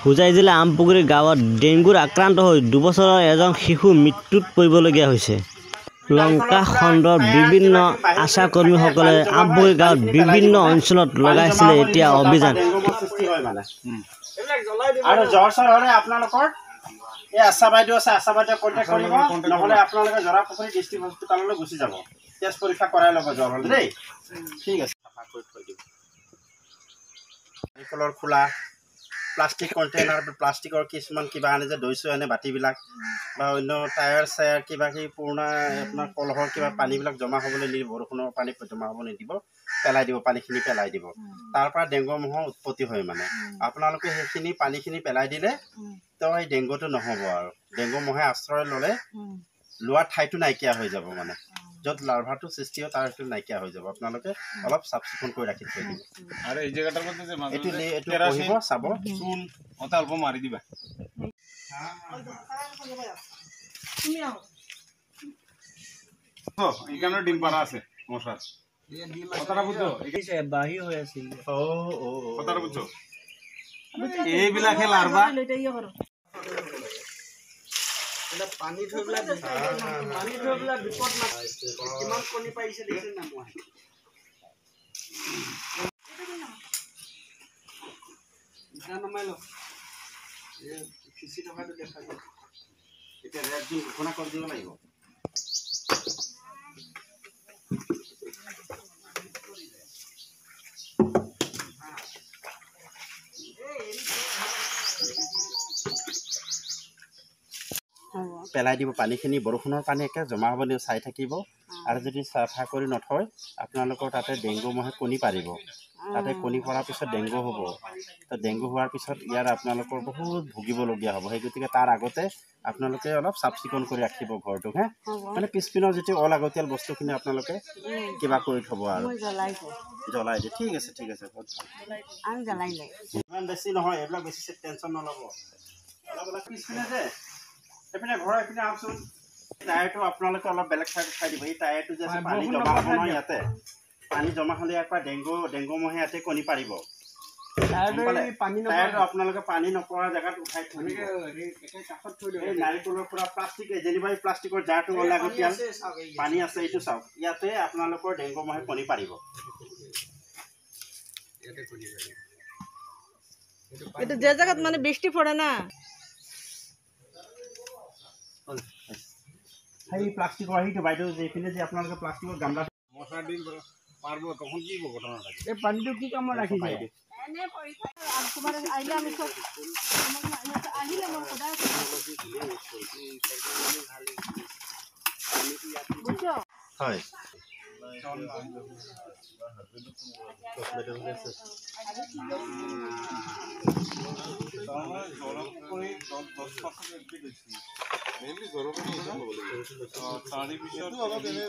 হোজাই জিলা আমপুকুৰী গাঁৱত ডেংগুৰ আক্ৰান্ত হৈ 2 বছৰৰ এজন শিশু মৃত্যুত পৰিবলগীয়া হৈছে। লংকা খণ্ডৰ বিভিন্ন আশা কৰ্মীসকলে আমপুকুৰী গাঁৱত বিভিন্ন অঞ্চলত লগাইছিলে এতিয়া অভিযান। আৰু জ্বৰ চৰ হ'লে আপোনালোকৰ এই আশা বাইদেউ আছে, আশা বাইদেউ কণ্টেক্ট কৰিব, নহ'লে আপোনালোকে জৰা পুখুৰী ডিষ্ট্ৰিক্ট হস্পিটাললৈ গুচি যাব, তেজ পৰীক্ষা কৰাই ল'ব জ্বৰ হ'লে দেই। ঠিক আছে, চাফা কৰি থৈ দিব। নাৰিকলৰ খোলা প্লাষ্টিক কণ্টেইনাৰ, প্লাষ্টিকৰ কিছুমান কিবা আনে যে দৈ চৈ আনে বাতিবিলাক বা অন্য টায়াৰ চায়াৰ কিবা কিবি পুৰণা আপোনাৰ কলহৰ কিবা পানীবিলাক জমা হ'বলৈ নিদিব, বৰষুণৰ পানী জমা হ'ব নিদিব, পেলাই দিব, পানীখিনি পেলাই দিব। তাৰ পৰা ডেংগু মহৰ উৎপত্তি হয় মানে। আপোনালোকে সেইখিনি পানীখিনি পেলাই দিলে তো এই ডেংগুটো নহ'ব আৰু। ডেংগু মহে আশ্ৰয় ল'লে লোৱাৰ ঠাইটো নাইকিয়া হৈ যাব মানে। য'ত লাৰ্ভাটো সৃষ্টি হয় তাৰ সেইটো নাইকিয়া হৈ যাব। আপোনালোকে অলপ চাফ চিকুণ কৰি ৰাখি থৈ দিব। আৰু এই জেগাটাৰ মধ্যে যে এইটো পঢ়িব চাব, চূণ অতা অল্প মাৰি দিবা। এইখানে ডিম পাৰা আছে মশাৰ। কথাটা বুঝছো? বাহি হৈ আছিল। কথাটা বুঝছো? এইবিলাকে লাৰ্ভা পানী থৈ পেলাই বিপদ কিমান কণী পাৰিছে দেখিছে না মই। নমাই লওক, খিচি থকাটো দেখা যায়। এতিয়া ৰেড দি ঘোষণা কৰি দিব লাগিব। পেলাই দিব পানীখিনি, বৰষুণৰ পানী একে জমা হ'ব দিব, চাই থাকিব। আৰু যদি চাফা কৰি নথয় আপোনালোকৰ তাতে ডেংগু মহে কণী পাৰিব। তাতে কণী পৰাৰ পিছত ডেংগু হ'ব। তো ডেংগু হোৱাৰ পিছত ইয়াৰ আপোনালোকৰ বহুত ভুগিবলগীয়া হ'ব। সেই গতিকে তাৰ আগতে আপোনালোকে অলপ চাফ চিকুণ কৰি ৰাখিব ঘৰটোক, হে মানে পিছপিনৰ যিটো অলাগতিয়াল বস্তুখিনি আপোনালোকে কিবা কৰি থ'ব আৰু জ্বলাই দিয়ে। ঠিক আছে, ঠিক আছে, ইমান বেছি নহয়, এইবিলাক বেছি টেনশ্যন নল'ব। অলপ অলপ পিছপিনে যে এইপিনে ঘৰৰ এইপিনে আহকচোন। টায়াৰটো আপোনালোকে অলপ বেলেগ ঠাইত উঠাই দিব। এই টায়াৰটো যে আছে পানী জমা হ'ব নহয়, ইয়াতে পানী জমা হ'লে ইয়াৰ পৰা ডেংগু মহে ইয়াতে কণী পাৰিব। টায়াৰটো আপোনালোকে পানী নপৰা জেগাত উঠাই থৈ দিব। এই নাৰিকলৰ পৰা প্লাষ্টিক, যেনিবা এই প্লাষ্টিকৰ জাৰটো অলাগতিয়াল পানী আছে, এইটো চাওক, ইয়াতে আপোনালোকৰ ডেংগু মহে কণী পাৰিব। এটা যে জায়গা মানে বৃষ্টি পড়ে না, সেই প্লাষ্টিকৰ সেইটো বাইদেউ যিখিনি যে আপোনালোকে প্লাষ্টিকৰ গামলা মশাৰ ডিম পাৰবো তখন কি ঘটনাটা? এই পানীটো কি কামত ৰাখিছে? হয়, তাৰে পিছত অলপ এনে